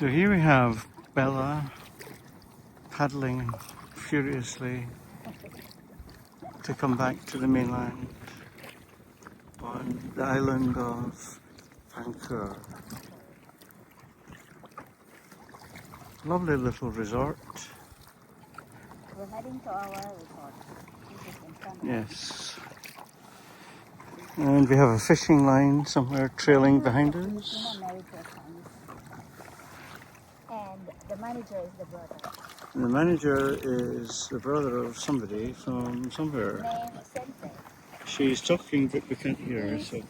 So here we have Bella paddling furiously to come back to the mainland on the island of Pangkor. Lovely little resort. We're heading to our resort. This is in front of us. Yes. And we have a fishing line somewhere trailing behind us. And the manager is the brother. And the manager is the brother of somebody from somewhere. Name Sensei. She's talking but we can't hear her, so